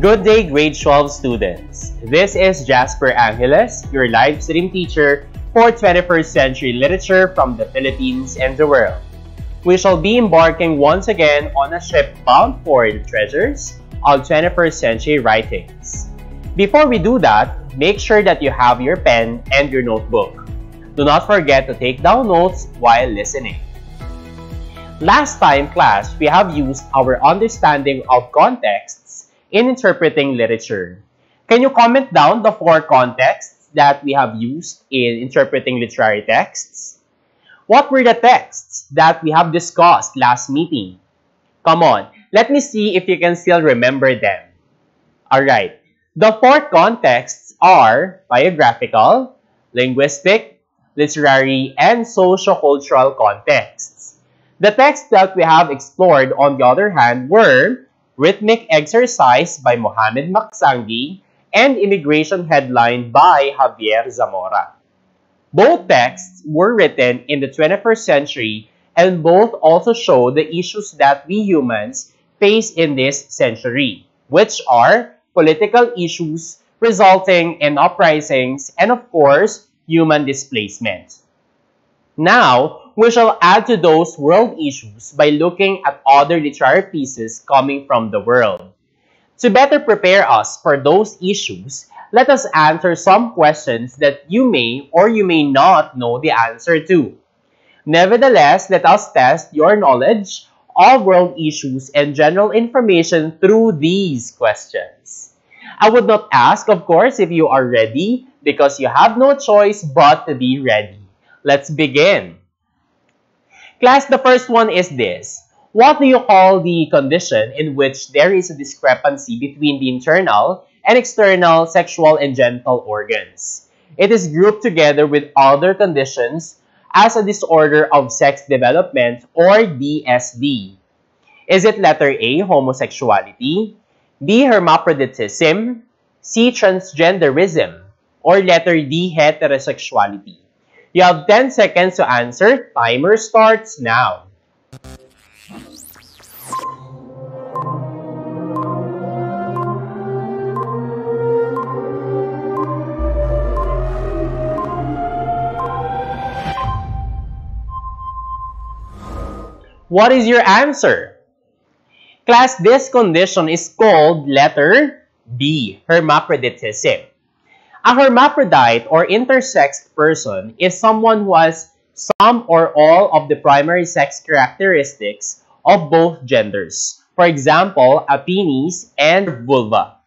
Good day, grade 12 students. This is Jasper Angeles, your live stream teacher for 21st century literature from the Philippines and the world. We shall be embarking once again on a ship bound for the treasures of 21st century writings. Before we do that, make sure that you have your pen and your notebook. Do not forget to take down notes while listening. Last time, class, we have used our understanding of contexts in interpreting literature. Can you comment down the 4 contexts that we have used in interpreting literary texts? What were the texts that we have discussed last meeting? Come on, let me see if you can still remember them. Alright, the 4 contexts are biographical, linguistic, literary, and socio-cultural contexts. The texts that we have explored, on the other hand, were Rhythmic Exercise by Mohamed Maksangi and Immigration Headline by Javier Zamora. Both texts were written in the 21st century and both also show the issues that we humans face in this century, which are political issues resulting in uprisings and, of course, human displacement. Now, we shall add to those world issues by looking at other literary pieces coming from the world. To better prepare us for those issues, let us answer some questions that you may or you may not know the answer to. Nevertheless, let us test your knowledge of world issues and general information through these questions. I would not ask, of course, if you are ready, because you have no choice but to be ready. Let's begin. Class, the first one is this. What do you call the condition in which there is a discrepancy between the internal and external sexual and genital organs? It is grouped together with other conditions as a disorder of sex development or DSD. Is it letter A, homosexuality, B, hermaphroditism, C, transgenderism, or letter D, heterosexuality? You have 10 seconds to answer. Timer starts now. What is your answer? Class, this condition is called letter B, hermaphroditism. A hermaphrodite or intersexed person is someone who has some or all of the primary sex characteristics of both genders. For example, a penis and vulva.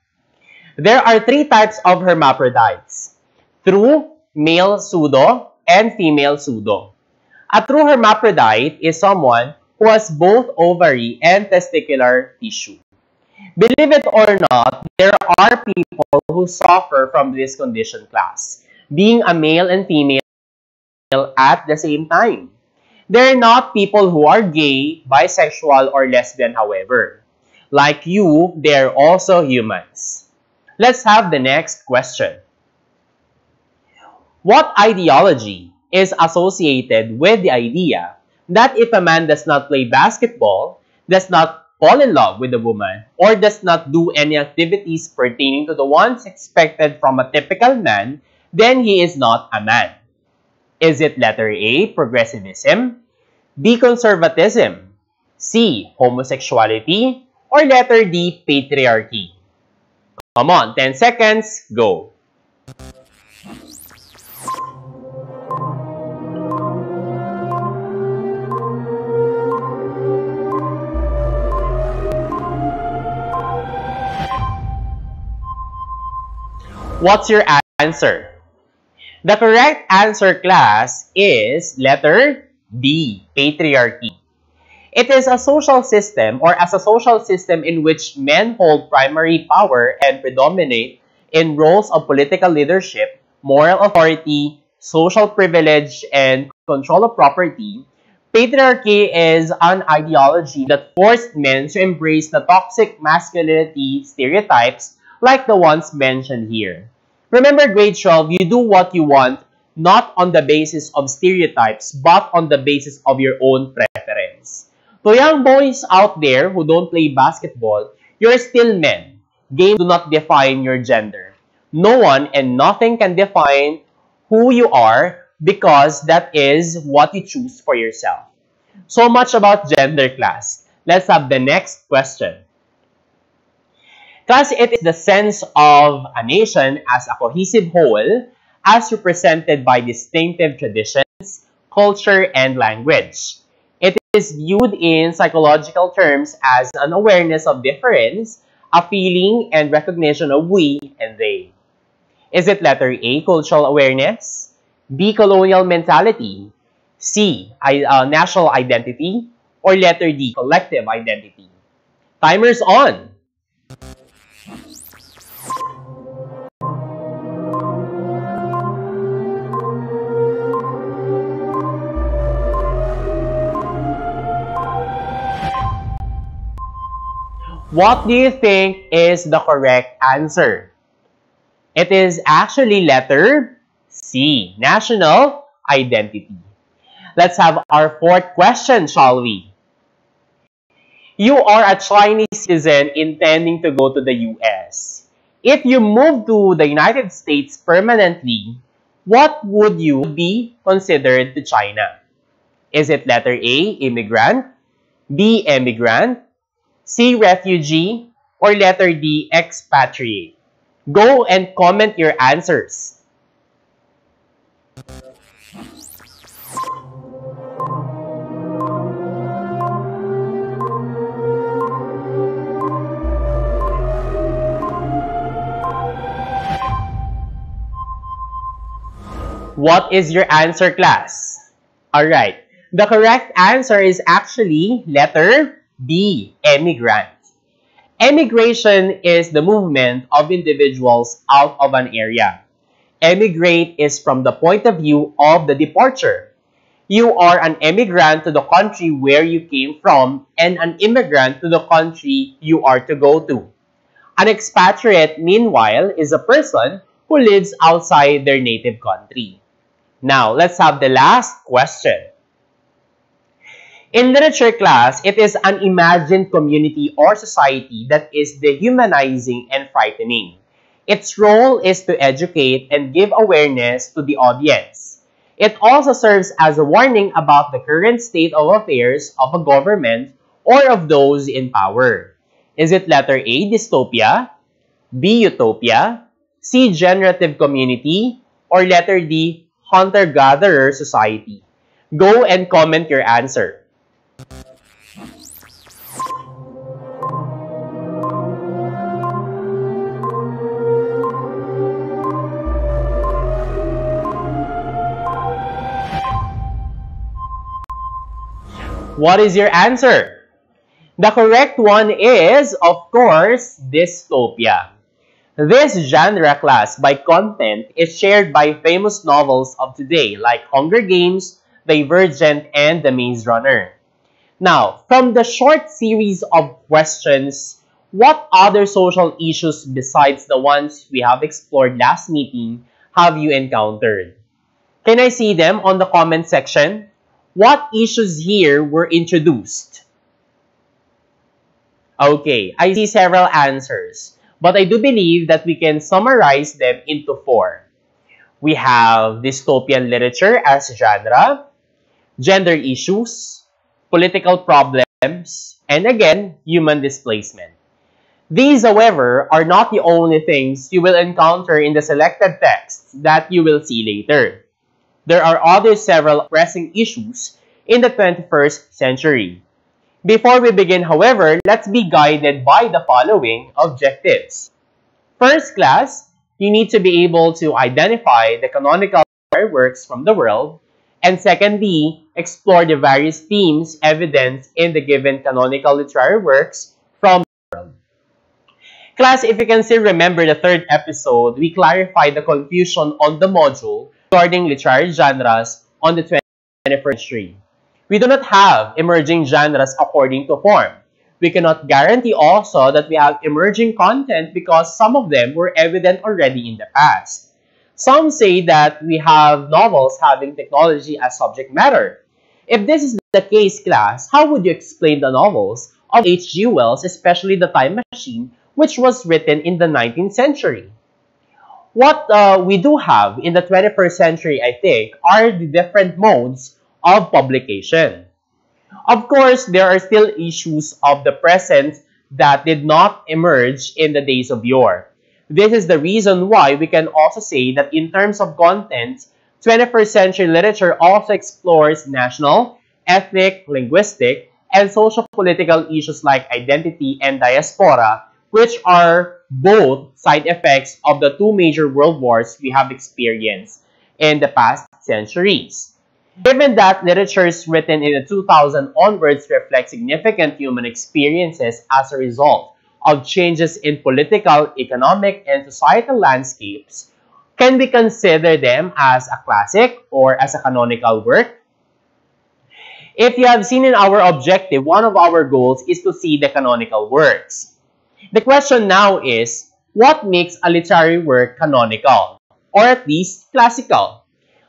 There are 3 types of hermaphrodites: true, male pseudo, and female pseudo. A true hermaphrodite is someone who has both ovary and testicular tissue. Believe it or not, there are people who suffer from this condition, class, being a male and female at the same time. They are not people who are gay, bisexual, or lesbian, however. Like you, they are also humans. Let's have the next question. What ideology is associated with the idea that if a man does not play basketball, does not fall in love with a woman, or does not do any activities pertaining to the ones expected from a typical man, then he is not a man? Is it letter A, progressivism, B, conservatism, C, homosexuality, or letter D, patriarchy? Come on, 10 seconds, go. What's your answer? The correct answer, class, is letter B, patriarchy. It is a social system, or as a social system in which men hold primary power and predominate in roles of political leadership, moral authority, social privilege, and control of property. Patriarchy is an ideology that forced men to embrace the toxic masculinity stereotypes like the ones mentioned here. Remember, grade 12, you do what you want, not on the basis of stereotypes, but on the basis of your own preference. To young boys out there who don't play basketball, you're still men. Games do not define your gender. No one and nothing can define who you are because that is what you choose for yourself. So much about gender, class. Let's have the next question. Class, it is the sense of a nation as a cohesive whole as represented by distinctive traditions, culture, and language. It is viewed in psychological terms as an awareness of difference, a feeling and recognition of we and they. Is it letter A, cultural awareness, B, colonial mentality, C, national identity, or letter D, collective identity? Timer's on! What do you think is the correct answer? It is actually letter C, national identity. Let's have our fourth question, shall we? You are a Chinese citizen intending to go to the US. If you move to the United States permanently, what would you be considered to China? Is it letter A, immigrant, B, emigrant, C, refugee, or letter D, expatriate? Go and comment your answers. What is your answer, class? Alright, the correct answer is actually letter B, emigrant. Emigration is the movement of individuals out of an area. Emigrate is from the point of view of the departure. You are an emigrant to the country where you came from and an immigrant to the country you are to go to. An expatriate, meanwhile, is a person who lives outside their native country. Now, let's have the last question. In literature, class, it is an imagined community or society that is dehumanizing and frightening. Its role is to educate and give awareness to the audience. It also serves as a warning about the current state of affairs of a government or of those in power. Is it letter A, dystopia, B, utopia, C, generative community, or letter D, hunter-gatherer society? Go and comment your answer. What is your answer? The correct one is, of course, dystopia. This genre, class, by content is shared by famous novels of today like Hunger Games, Divergent, and The Maze Runner. Now, from the short series of questions, what other social issues besides the ones we have explored last meeting have you encountered? Can I see them on the comment section? What issues here were introduced? Okay, I see several answers, but I do believe that we can summarize them into 4. We have dystopian literature as genre, gender issues, political problems, and again, human displacement. These, however, are not the only things you will encounter in the selected texts that you will see later. There are other several pressing issues in the 21st century. Before we begin, however, let's be guided by the following objectives. First, class, you need to be able to identify the canonical works from the world, and secondly, explore the various themes evidenced in the given canonical literary works from the world. Class, if you can still remember the 3rd episode, we clarified the confusion on the module regarding literary genres on the 21st century. We do not have emerging genres according to form. We cannot guarantee also that we have emerging content because some of them were evident already in the past. Some say that we have novels having technology as subject matter. If this is the case, class, how would you explain the novels of H.G. Wells, especially The Time Machine, which was written in the 19th century. What we do have in the 21st century, I think, are the different modes of publication. Of course, there are still issues of the present that did not emerge in the days of yore. This is the reason why we can also say that in terms of content, 21st century literature also explores national, ethnic, linguistic, and social-political issues like identity and diaspora, which are both side effects of the two major world wars we have experienced in the past centuries. Given that literatures written in the 2000 onwards reflect significant human experiences as a result of changes in political, economic, and societal landscapes, can we consider them as a classic or as a canonical work? If you have seen in our objective, one of our goals is to see the canonical works. The question now is, what makes a literary work canonical, or at least classical?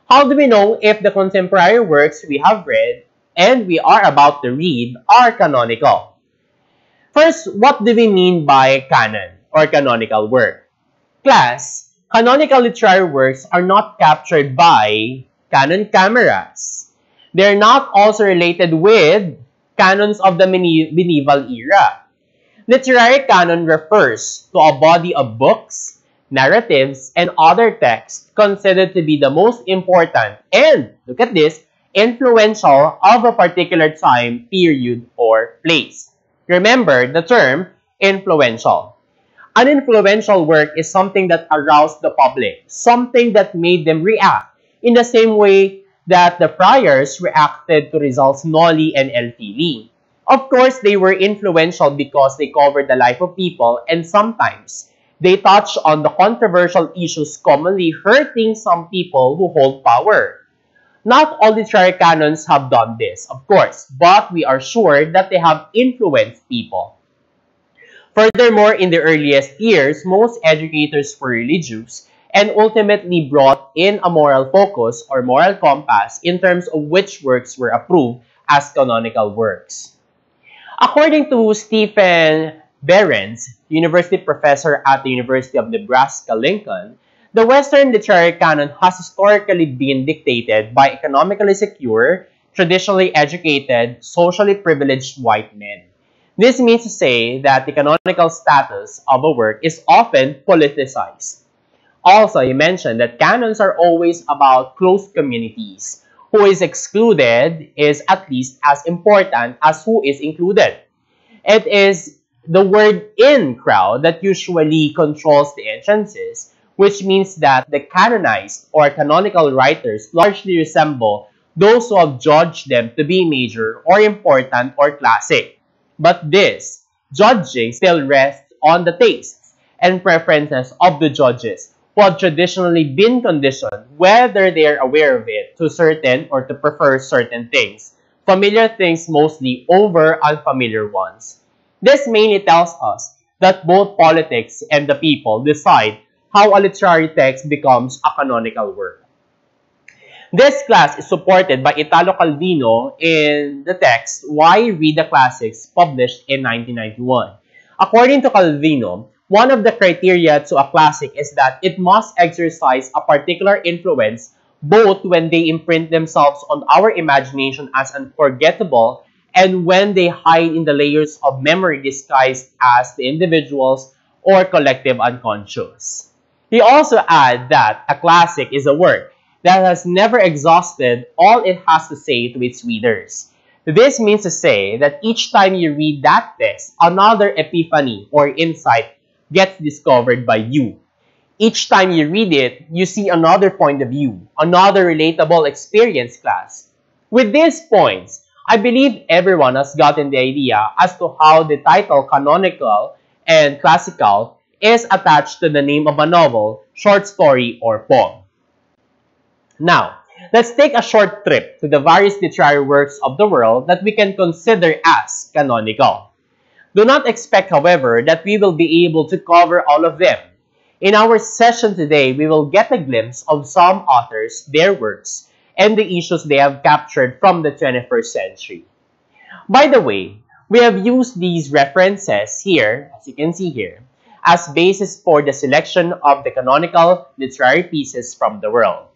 How do we know if the contemporary works we have read and we are about to read are canonical? First, what do we mean by canon or canonical work? Class, canonical literary works are not captured by canon cameras. They're not also related with canons of the medieval era. Literary canon refers to a body of books, narratives, and other texts considered to be the most important and, look at this, influential of a particular time, period, or place. Remember the term influential. An influential work is something that aroused the public, something that made them react in the same way that the friars reacted to Rizal's Noli and El Fili. Of course, they were influential because they covered the life of people and sometimes they touch on the controversial issues commonly hurting some people who hold power. Not all literary canons have done this, of course, but we are sure that they have influenced people. Furthermore, in the earliest years, most educators were religious and ultimately brought in a moral focus or moral compass in terms of which works were approved as canonical works. According to Stephen Behrens, university professor at the University of Nebraska-Lincoln, the Western literary canon has historically been dictated by economically secure, traditionally educated, socially privileged white men. This means to say that the canonical status of a work is often politicized. Also, he mentioned that canons are always about closed communities. Who is excluded is at least as important as who is included. It is the word in crowd that usually controls the entrances, which means that the canonized or canonical writers largely resemble those who have judged them to be major or important or classic. But this judging still rests on the tastes and preferences of the judges who have traditionally been conditioned, whether they are aware of it, to certain or to prefer certain things, familiar things mostly over unfamiliar ones. This mainly tells us that both politics and the people decide how a literary text becomes a canonical work. This class is supported by Italo Calvino in the text Why Read the Classics, published in 1991. According to Calvino, one of the criteria to a classic is that it must exercise a particular influence both when they imprint themselves on our imagination as unforgettable and when they hide in the layers of memory disguised as the individual's or collective unconscious. He also adds that a classic is a work that has never exhausted all it has to say to its readers. This means to say that each time you read that text, another epiphany or insight gets discovered by you. Each time you read it, you see another point of view, another relatable experience, class. With these points, I believe everyone has gotten the idea as to how the title canonical and classical is attached to the name of a novel, short story, or poem. Now, let's take a short trip to the various literary works of the world that we can consider as canonical. Do not expect, however, that we will be able to cover all of them. In our session today, we will get a glimpse of some authors, their works, and the issues they have captured from the 21st century. By the way, we have used these references here, as you can see here, as basis for the selection of the canonical literary pieces from the world.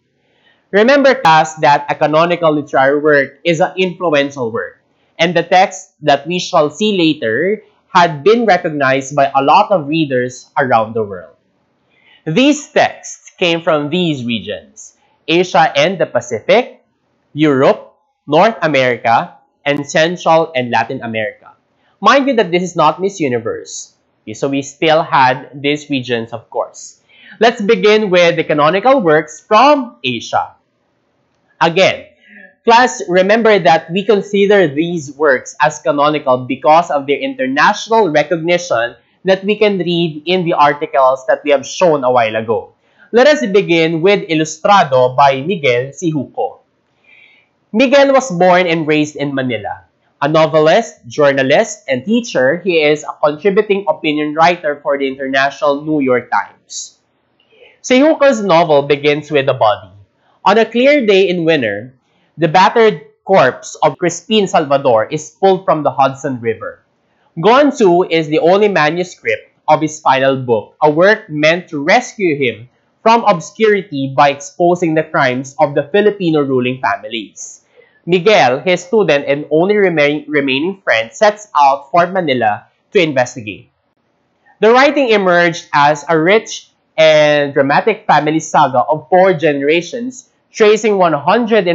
Remember, class, that a canonical literary work is an influential work, and the text that we shall see later had been recognized by a lot of readers around the world. These texts came from these regions: Asia and the Pacific, Europe, North America, and Central and Latin America. Mind you that this is not Miss Universe, so we still had these regions, of course. Let's begin with the canonical works from Asia. Again, class, remember that we consider these works as canonical because of their international recognition that we can read in the articles that we have shown a while ago. Let us begin with Ilustrado by Miguel Sihuco. Miguel was born and raised in Manila. A novelist, journalist, and teacher, he is a contributing opinion writer for the International New York Times. Sihuco's novel begins with a body. On a clear day in winter, the battered corpse of Crispin Salvador is pulled from the Hudson River. Gone too is the only manuscript of his final book, a work meant to rescue him from obscurity by exposing the crimes of the Filipino ruling families. Miguel, his student and only remaining friend, sets out for Manila to investigate. The writing emerged as a rich and dramatic family saga of 4 generations, tracing 150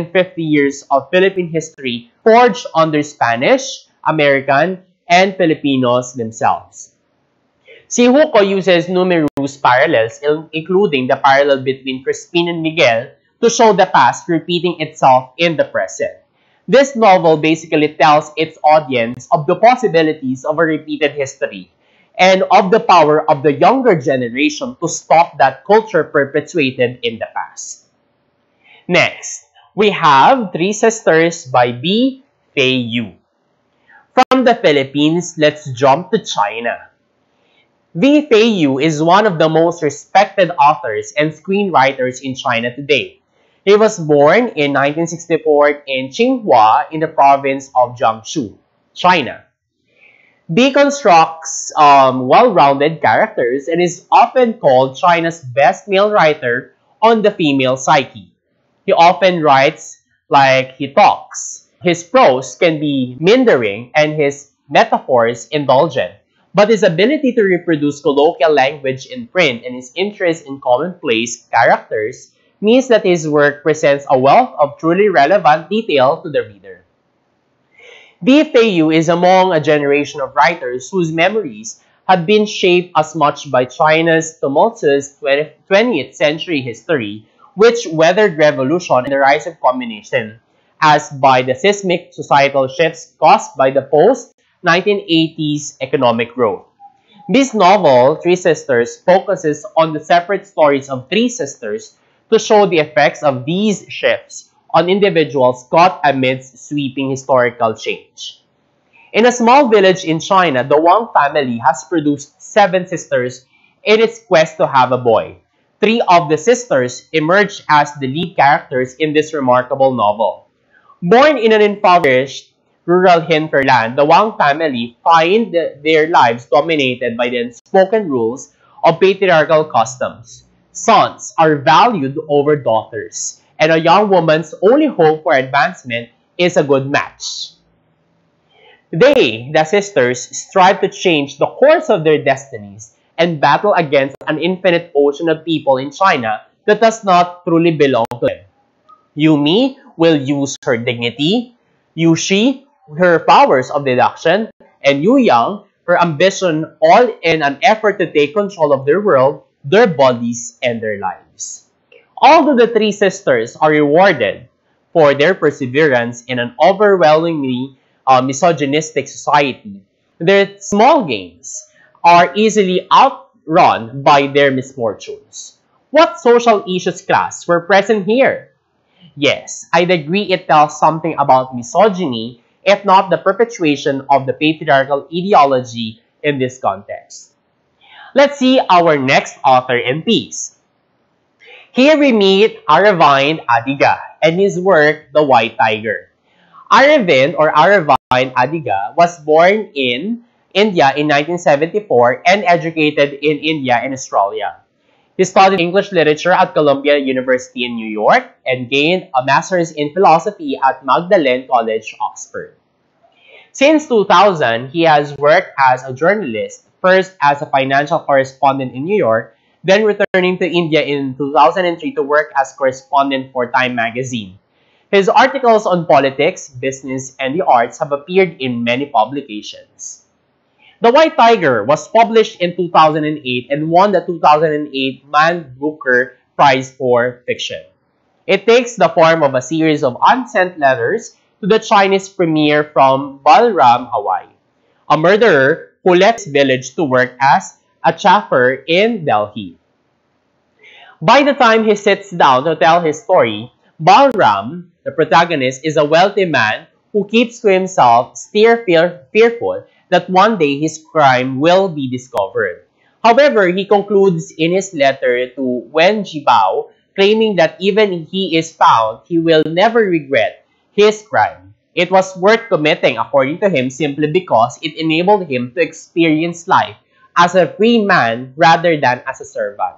years of Philippine history forged under Spanish, American, and Filipinos themselves. Sihuco uses numerous parallels, including the parallel between Crispin and Miguel, to show the past repeating itself in the present. This novel basically tells its audience of the possibilities of a repeated history and of the power of the younger generation to stop that culture perpetuated in the past. Next, we have Three Sisters by B. Fei Yu. From the Philippines, let's jump to China. B. Fei Yu is one of the most respected authors and screenwriters in China today. He was born in 1964 in Tsinghua in the province of Jiangsu, China. B constructs well-rounded characters and is often called China's best male writer on the female psyche. He often writes like he talks. His prose can be meandering and his metaphors indulgent, but his ability to reproduce colloquial language in print and his interest in commonplace characters means that his work presents a wealth of truly relevant detail to the reader. B. Fei Yu is among a generation of writers whose memories have been shaped as much by China's tumultuous 20th century history, which weathered revolution and the rise of communism, as by the seismic societal shifts caused by the post-1980s economic growth. This novel, Three Sisters, focuses on the separate stories of 3 sisters to show the effects of these shifts on individuals caught amidst sweeping historical change. In a small village in China, the Wang family has produced 7 sisters in its quest to have a boy. 3 of the sisters emerge as the lead characters in this remarkable novel. Born in an impoverished rural hinterland, the Wang family find their lives dominated by the unspoken rules of patriarchal customs. Sons are valued over daughters, and a young woman's only hope for advancement is a good match. They, the sisters, strive to change the course of their destinies and battle against an infinite ocean of people in China that does not truly belong to them. Yumi will use her dignity, Yushi her powers of deduction, and Yu Yang her ambition, all in an effort to take control of their world, their bodies, and their lives. Although the 3 sisters are rewarded for their perseverance in an overwhelmingly misogynistic society, their small gains are easily outrun by their misfortunes. What social issues, class, were present here? Yes, I'd agree it tells something about misogyny, if not the perpetuation of the patriarchal ideology in this context. Let's see our next author in piece. Here we meet Aravind Adiga and his work, The White Tiger. Aravind or Aravind Adiga was born in India in 1974 and educated in India and Australia. He studied English literature at Columbia University in New York and gained a master's in philosophy at Magdalen College, Oxford. Since 2000, he has worked as a journalist, first as a financial correspondent in New York, then returning to India in 2003 to work as correspondent for Time magazine. His articles on politics, business, and the arts have appeared in many publications. The White Tiger was published in 2008 and won the 2008 Man Booker Prize for Fiction. It takes the form of a series of unsent letters to the Chinese premier from Balram, Hawaii, a murderer who left his village to work as a chauffeur in Delhi. By the time he sits down to tell his story, Balram, the protagonist, is a wealthy man who keeps to himself, still fearful that one day his crime will be discovered. However, he concludes in his letter to Wen Jibao, claiming that even if he is found, he will never regret his crime. It was worth committing, according to him, simply because it enabled him to experience life as a free man rather than as a servant.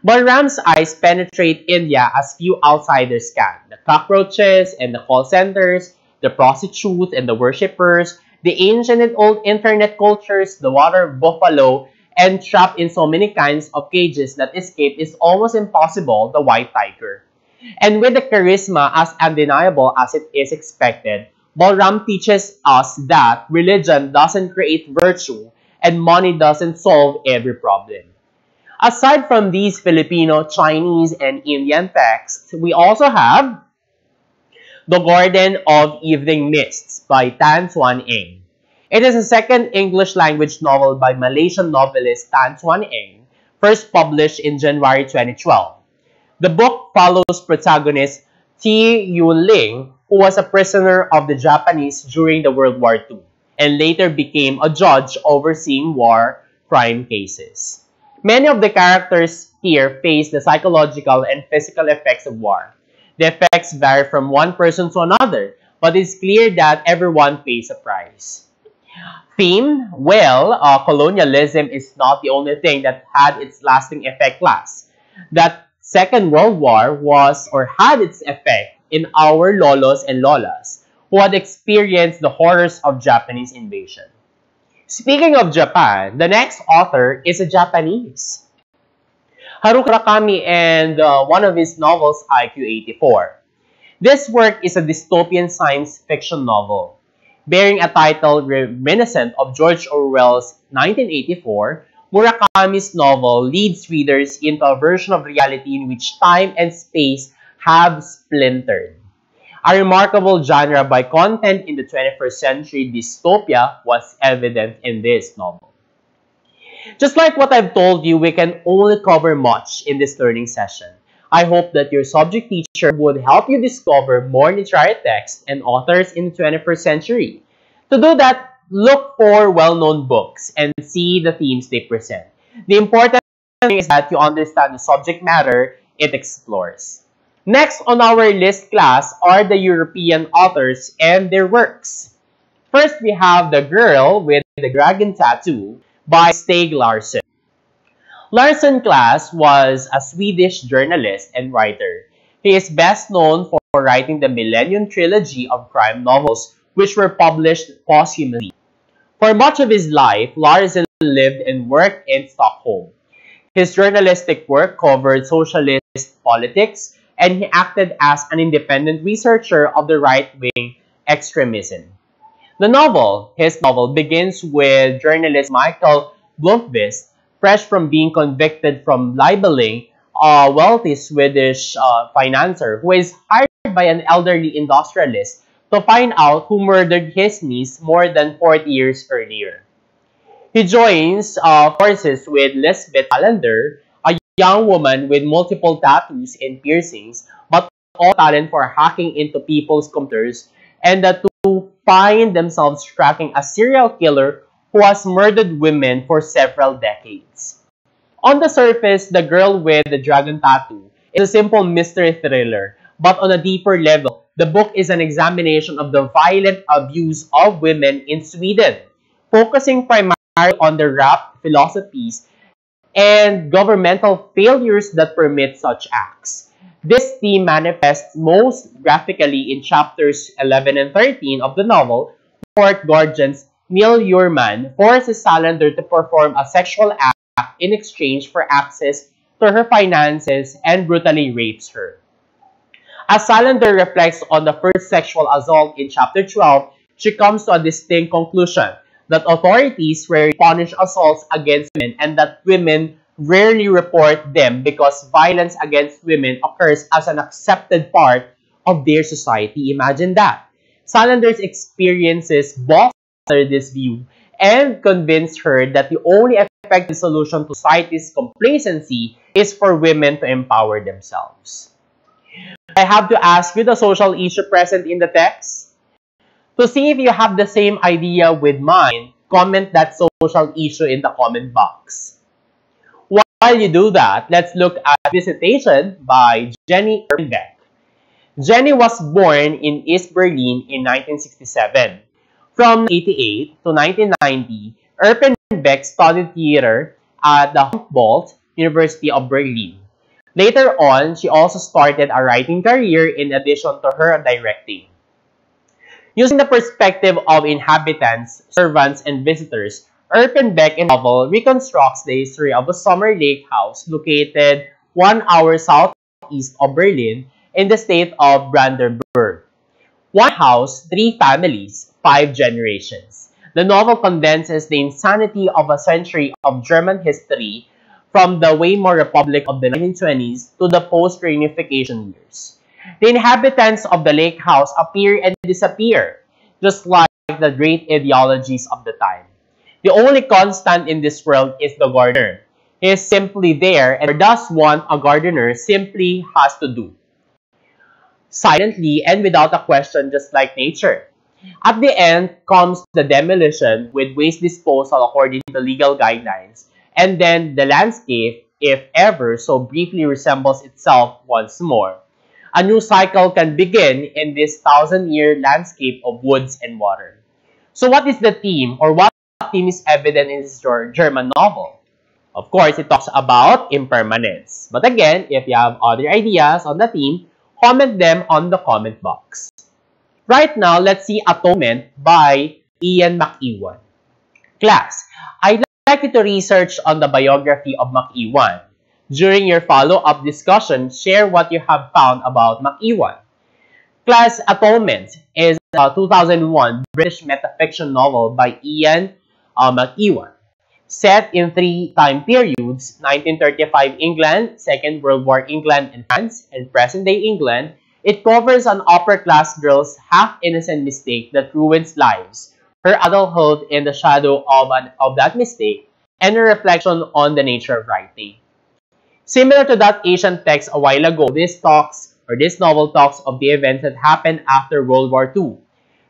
Balram's eyes penetrate India as few outsiders can. The cockroaches and the call centers, the prostitutes and the worshippers, the ancient and old internet cultures, the water buffalo, and trapped in so many kinds of cages that escape is almost impossible, the White Tiger. And with the charisma as undeniable as it is expected, Balram teaches us that religion doesn't create virtue and money doesn't solve every problem. Aside from these Filipino, Chinese, and Indian texts, we also have The Garden of Evening Mists by Tan Xuan Eng. It is a second English-language novel by Malaysian novelist Tan Xuan Eng, first published in January 2012. The book follows protagonist T. Yun Ling, who was a prisoner of the Japanese during the World War II, and later became a judge overseeing war crime cases. Many of the characters here face the psychological and physical effects of war. The effects vary from one person to another, but it's clear that everyone pays a price. Theme? Well, colonialism is not the only thing that had its lasting effect last. That Second World War was or had its effect in our lolos and lolas who had experienced the horrors of Japanese invasion. Speaking of Japan, the next author is a Japanese. Haruki Murakami and one of his novels, IQ-84. This work is a dystopian science fiction novel. Bearing a title reminiscent of George Orwell's 1984, Murakami's novel leads readers into a version of reality in which time and space have splintered. A remarkable genre by content in the 21st century dystopia was evident in this novel. Just like what I've told you, we can only cover much in this learning session. I hope that your subject teacher would help you discover more literary texts and authors in the 21st century. To do that, look for well-known books and see the themes they present. The important thing is that you understand the subject matter it explores. Next on our list class are the European authors and their works. First, we have The Girl with the Dragon Tattoo by Stieg Larsson. Larsson class was a Swedish journalist and writer. He is best known for writing the Millennium Trilogy of crime novels, which were published posthumously. For much of his life, Larsson lived and worked in Stockholm. His journalistic work covered socialist politics, and he acted as an independent researcher of the right-wing extremism. His novel, begins with journalist Michael Blomqvist, fresh from being convicted from libeling a wealthy Swedish financier who is hired by an elderly industrialist to find out who murdered his niece more than 40 years earlier. He joins forces with Lisbeth Salander, a young woman with multiple tattoos and piercings, but all talent for hacking into people's computers, and the two find themselves tracking a serial killer who has murdered women for several decades. On the surface, The Girl with the Dragon Tattoo is a simple mystery thriller, but on a deeper level, the book is an examination of the violent abuse of women in Sweden, focusing primarily on the rapt philosophies and governmental failures that permit such acts. This theme manifests most graphically in chapters 11 and 13 of the novel. Court guardians Neil Yurman forces Salander to perform a sexual act in exchange for access to her finances and brutally rapes her. As Salander reflects on the first sexual assault in chapter 12, she comes to a distinct conclusion that authorities rarely punish assaults against women and that women rarely report them because violence against women occurs as an accepted part of their society. Imagine that. Salander's experiences bolster this view and convince her that the only effective solution to society's complacency is for women to empower themselves. I have to ask you the social issue present in the text. To see if you have the same idea with mine, comment that social issue in the comment box. While you do that, let's look at Visitation by Jenny Erpenbeck. Jenny was born in East Berlin in 1967. From 1988 to 1990, Erpenbeck studied theater at the Humboldt University of Berlin. Later on, she also started a writing career in addition to her directing. Using the perspective of inhabitants, servants, and visitors, Erpenbeck in the novel reconstructs the history of a summer lake house located 1 hour southeast of Berlin in the state of Brandenburg. One house, 3 families, 5 generations. The novel condenses the insanity of a century of German history from the Weimar Republic of the 1920s to the post-reunification years. The inhabitants of the lake house appear and disappear, just like the great ideologies of the time. The only constant in this world is the gardener. He is simply there and does what a gardener simply has to do. Silently and without a question, just like nature. At the end comes the demolition with waste disposal according to legal guidelines, and then the landscape, if ever so briefly resembles itself once more. A new cycle can begin in this 1,000-year landscape of woods and water. So what is the theme, or what theme is evident in this German novel? Of course, it talks about impermanence. But again, if you have other ideas on the theme, comment them on the comment box. Right now, let's see Atonement by Ian McEwan. Class, I'd like you to research on the biography of McEwan. During your follow-up discussion, share what you have found about McEwan. Class, Atonement is a 2001 British metafiction novel by Ian McEwan. Set in 3 time periods, 1935 England, Second World War England and France, and present-day England, it covers an upper-class girl's half-innocent mistake that ruins lives, her adulthood in the shadow of that mistake, and a reflection on the nature of writing. Similar to that Asian text a while ago, this novel talks of the events that happened after World War II.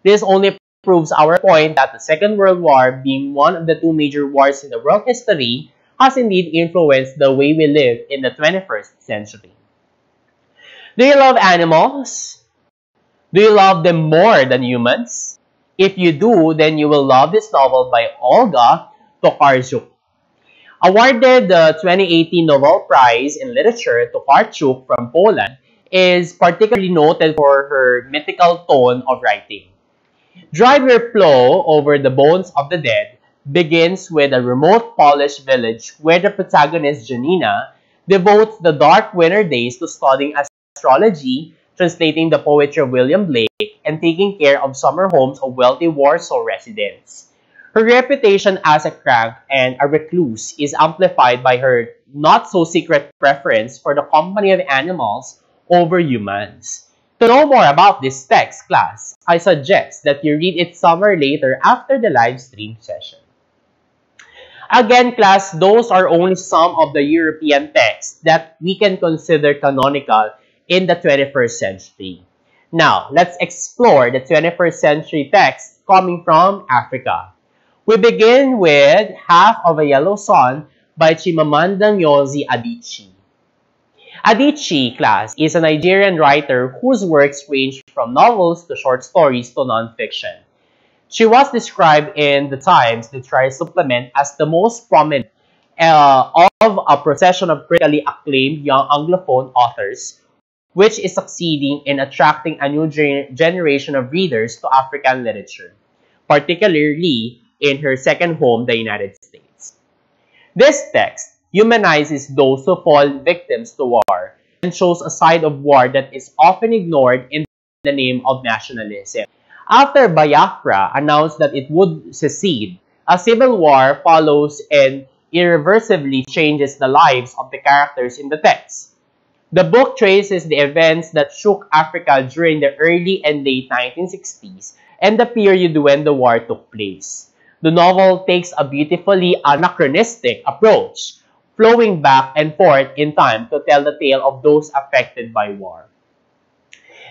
This only proves our point that the Second World War, being one of the 2 major wars in the world history, has indeed influenced the way we live in the 21st century. Do you love animals? Do you love them more than humans? If you do, then you will love this novel by Olga Tokarczuk. Awarded the 2018 Nobel Prize in Literature, Tokarczuk from Poland is particularly noted for her mythical tone of writing. Drive Your Plow Over the Bones of the Dead begins with a remote Polish village where the protagonist Janina devotes the dark winter days to studying astrology, translating the poetry of William Blake, and taking care of summer homes of wealthy Warsaw residents. Her reputation as a crank and a recluse is amplified by her not-so-secret preference for the company of animals over humans. To know more about this text, class, I suggest that you read it somewhere later after the live stream session. Again, class, those are only some of the European texts that we can consider canonical in the 21st century. Now, let's explore the 21st century text coming from Africa. We begin with Half of a Yellow Sun by Chimamanda Ngozi Adichie. Adichie, class, is a Nigerian writer whose works range from novels to short stories to non-fiction. She was described in the Times Literary Supplement as the most prominent of a procession of critically acclaimed young Anglophone authors, which is succeeding in attracting a new generation of readers to African literature, particularly in her second home, the United States. This text humanizes those who fall victims to war and shows a side of war that is often ignored in the name of nationalism. After Biafra announced that it would secede, a civil war follows and irreversibly changes the lives of the characters in the text. The book traces the events that shook Africa during the early and late 1960s and the period when the war took place. The novel takes a beautifully anachronistic approach, flowing back and forth in time to tell the tale of those affected by war.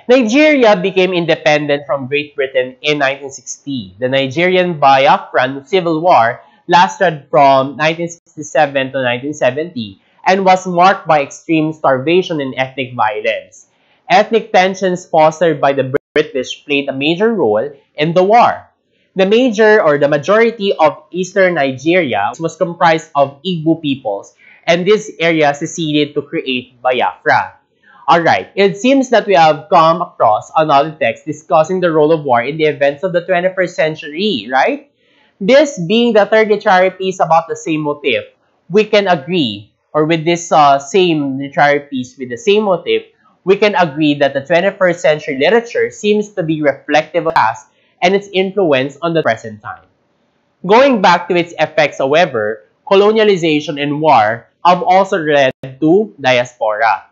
Nigeria became independent from Great Britain in 1960. The Nigerian Biafran Civil War lasted from 1967 to 1970 and was marked by extreme starvation and ethnic violence. Ethnic tensions fostered by the British played a major role in the war. The majority of eastern Nigeria was comprised of Igbo peoples, and this area seceded to create Biafra. Alright, it seems that we have come across another text discussing the role of war in the events of the 21st century, right? This being the third literary piece about the same motif, we can agree, or with this same literary piece with the same motif, we can agree that the 21st century literature seems to be reflective of the past and its influence on the present time. Going back to its effects, however, colonialization and war have also led to diaspora.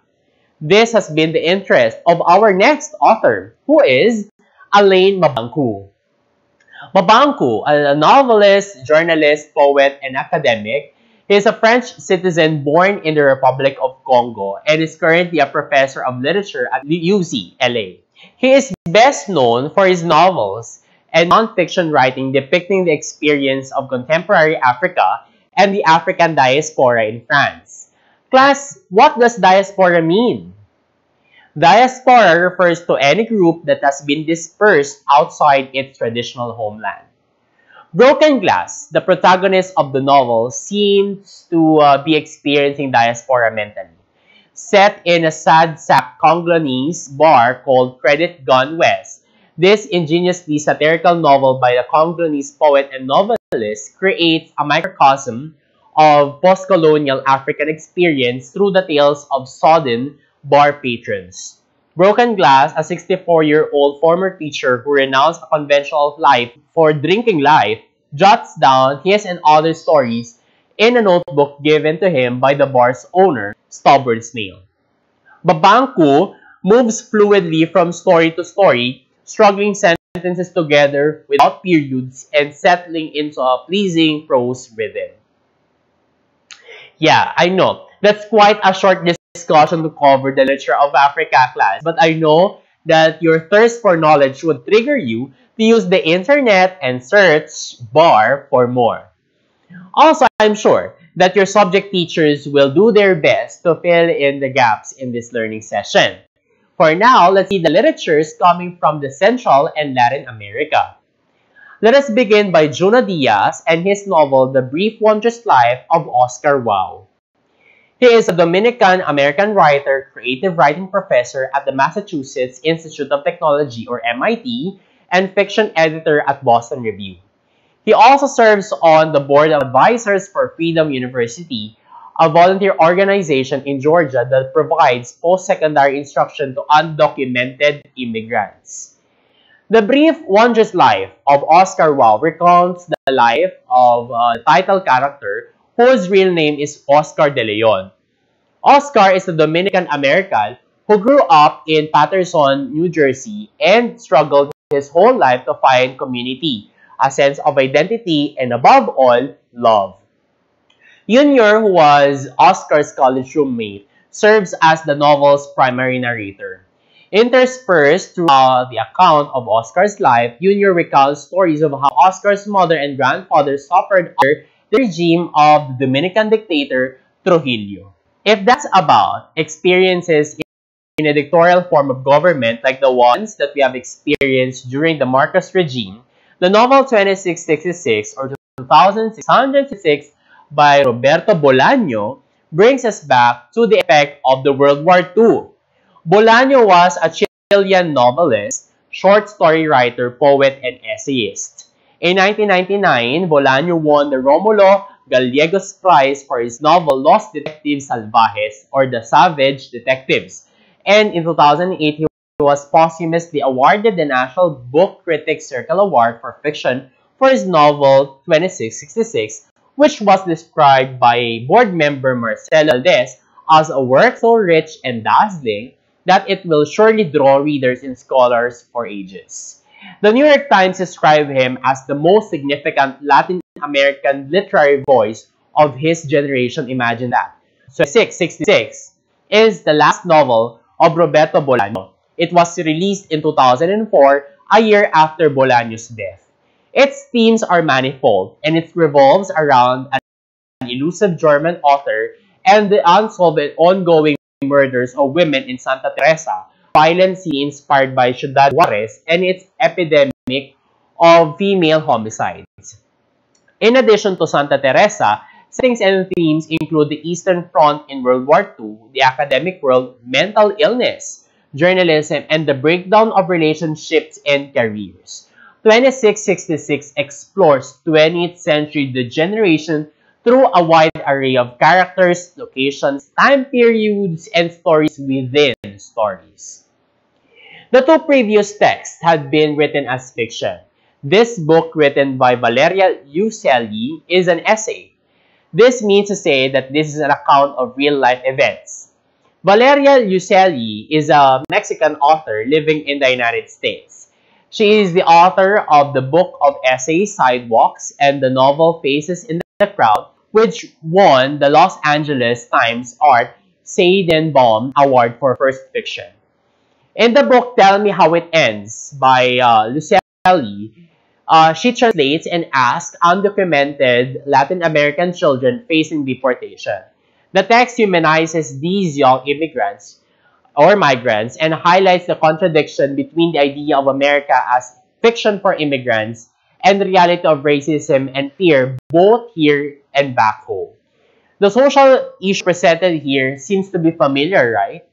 This has been the interest of our next author, who is Alain Mabankou. Mabankou, a novelist, journalist, poet, and academic, he is a French citizen born in the Republic of Congo and is currently a professor of literature at UCLA. He is best known for his novels and non-fiction writing depicting the experience of contemporary Africa and the African diaspora in France. Class, what does diaspora mean? Diaspora refers to any group that has been dispersed outside its traditional homeland. Broken Glass, the protagonist of the novel, seems to be experiencing diaspora mentally. Set in a sad sack Congolese bar called Credit Gun West, this ingeniously satirical novel by the Congolese poet and novelist creates a microcosm of post-colonial African experience through the tales of sodden bar patrons. Broken Glass, a 64-year-old former teacher who renounced a conventional life for drinking life, jots down his and other stories in a notebook given to him by the bar's owner, Stubborn Snail. Mabankou moves fluidly from story to story, struggling sentences together without periods and settling into a pleasing prose rhythm. Yeah, I know. That's quite a short discussion to cover the literature of Africa, class. But I know that your thirst for knowledge would trigger you to use the internet and search bar for more. Also, I'm sure that your subject teachers will do their best to fill in the gaps in this learning session. For now, let's see the literatures coming from the Central and Latin America. Let us begin by Junot Diaz and his novel, The Brief Wondrous Life of Oscar Wilde. He is a Dominican-American writer, creative writing professor at the Massachusetts Institute of Technology, or MIT, and fiction editor at Boston Review. He also serves on the board of advisors for Freedom University, a volunteer organization in Georgia that provides post-secondary instruction to undocumented immigrants. The Brief Wondrous Life of Oscar Wilde recounts the life of a title character whose real name is Oscar de Leon. Oscar is a Dominican-American who grew up in Paterson, New Jersey, and struggled his whole life to find community, a sense of identity, and above all, love. Junior, who was Oscar's college roommate, serves as the novel's primary narrator. Interspersed throughout the account of Oscar's life, Junior recounts stories of how Oscar's mother and grandfather suffered under the regime of the Dominican dictator Trujillo. If that's about experiences in a dictatorial form of government like the ones that we have experienced during the Marcos regime, The novel 2666 or 2666 by Roberto Bolaño brings us back to the effect of the World War II. Bolaño was a Chilean novelist, short story writer, poet, and essayist. In 1999, Bolaño won the Romulo Gallegos Prize for his novel Los Detectives Salvajes or The Savage Detectives. And in 2008, he was posthumously awarded the National Book Critics Circle Award for Fiction for his novel 2666, which was described by a board member Marcelo Valdez as a work so rich and dazzling that it will surely draw readers and scholars for ages. The New York Times described him as the most significant Latin American literary voice of his generation. Imagine that. So 666 is the last novel of Roberto Bolaño. It was released in 2004, a year after Bolaño's death. Its themes are manifold, and it revolves around an elusive German author and the unsolved and ongoing murders of women in Santa Teresa, violence inspired by Ciudad Juarez, and its epidemic of female homicides. In addition to Santa Teresa, settings and themes include the Eastern Front in World War II, the academic world, mental illness, journalism, and the breakdown of relationships and careers. 2666 explores 20th century degeneration through a wide array of characters, locations, time periods, and stories within stories. The two previous texts had been written as fiction. This book, written by Valeria Uccelli, is an essay. This means to say that this is an account of real-life events. Valeria Uccelli is a Mexican author living in the United States. She is the author of the book of essays Sidewalks and the novel Faces in the Crowd, which won the Los Angeles Times Art Seidenbaum Award for First Fiction. In the book Tell Me How It Ends by Uccelli, she translates and asks undocumented Latin American children facing deportation. The text humanizes these young immigrants or migrants and highlights the contradiction between the idea of America as fiction for immigrants and the reality of racism and fear both here and back home. The social issue presented here seems to be familiar, right?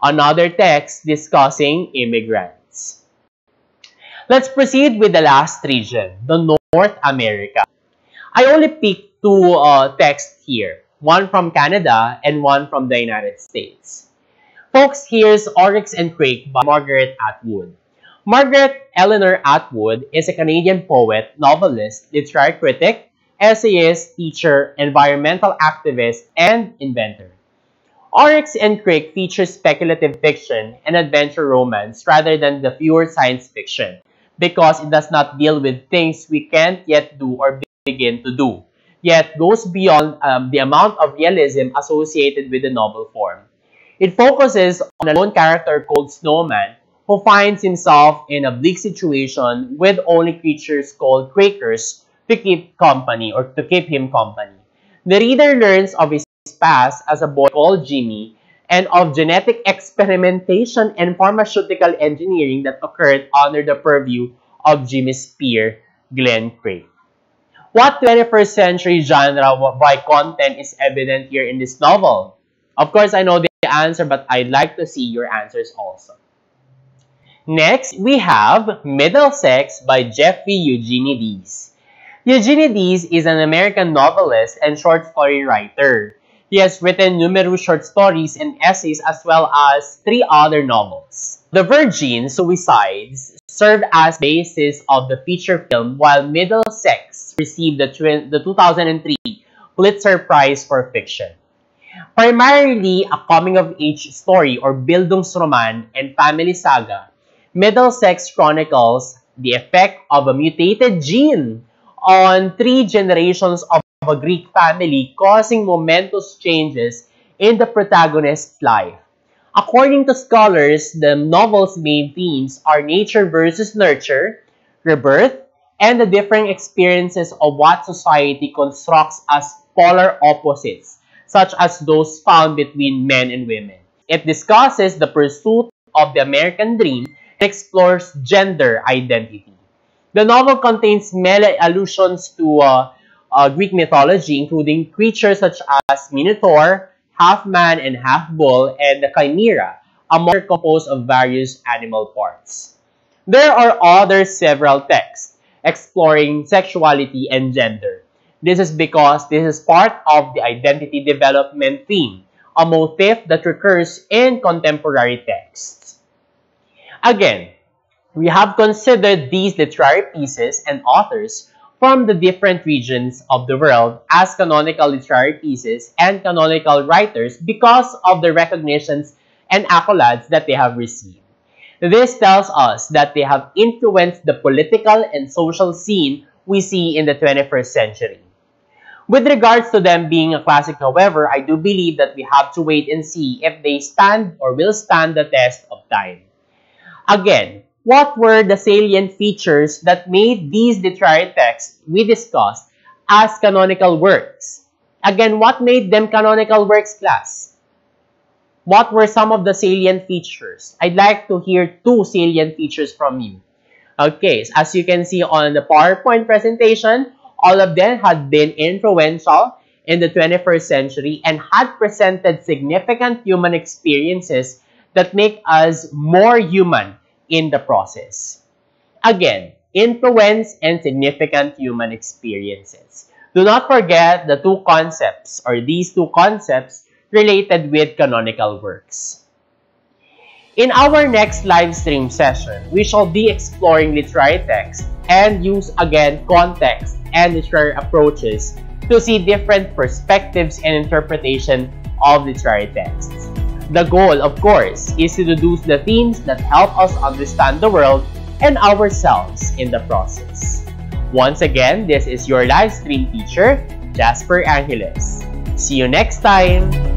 Another text discussing immigrants. Let's proceed with the last region, the North America. I only picked two texts here, one from Canada and one from the United States. Folks, here's Oryx and Crake by Margaret Atwood. Margaret Eleanor Atwood is a Canadian poet, novelist, literary critic, essayist, teacher, environmental activist, and inventor. Oryx and Crake features speculative fiction and adventure romance rather than the pure science fiction because it does not deal with things we can't yet do or begin to do, yet goes beyond the amount of realism associated with the novel form. It focuses on a lone character called Snowman who finds himself in a bleak situation with only creatures called Quakers to keep company or to keep him company. The reader learns of his past as a boy called Jimmy and of genetic experimentation and pharmaceutical engineering that occurred under the purview of Jimmy's peer, Glenn Craig. What 21st century genre by content is evident here in this novel? Of course, I know the answer, but I'd like to see your answers also. Next, we have Middlesex by Jeffrey Eugenides. Eugenides is an American novelist and short story writer. He has written numerous short stories and essays as well as 3 other novels. The Virgin Suicides served as basis of the feature film, while Middlesex received the 2003 Pulitzer Prize for Fiction. Primarily a coming-of-age story or Bildungsroman and family saga, Middlesex chronicles the effect of a mutated gene on 3 generations of a Greek family, causing momentous changes in the protagonist's life. According to scholars, the novel's main themes are nature versus nurture, rebirth, and the differing experiences of what society constructs as polar opposites, such as those found between men and women. It discusses the pursuit of the American dream and explores gender identity. The novel contains many allusions to Greek mythology, including creatures such as Minotaur, half-man and half-bull, and the Chimera, a monster composed of various animal parts. There are other several texts exploring sexuality and gender. This is because this is part of the identity development theme, a motif that recurs in contemporary texts. Again, we have considered these literary pieces and authors from the different regions of the world as canonical literary pieces and canonical writers because of the recognitions and accolades that they have received. This tells us that they have influenced the political and social scene we see in the 21st century. With regards to them being a classic, however, I do believe that we have to wait and see if they stand or will stand the test of time. Again, what were the salient features that made these literary texts we discussed as canonical works? Again, what made them canonical works, class? What were some of the salient features? I'd like to hear 2 salient features from you. Okay, so as you can see on the PowerPoint presentation, all of them had been influential in the 21st century and had presented significant human experiences that make us more human in the process. Again, influence and significant human experiences. Do not forget the 2 concepts or these 2 concepts related with canonical works. In our next live stream session, we shall be exploring literary text and use again context and literary approaches to see different perspectives and interpretation of literary texts. The goal, of course, is to deduce the themes that help us understand the world and ourselves in the process. Once again, this is your live stream teacher, Jasper Angeles. See you next time!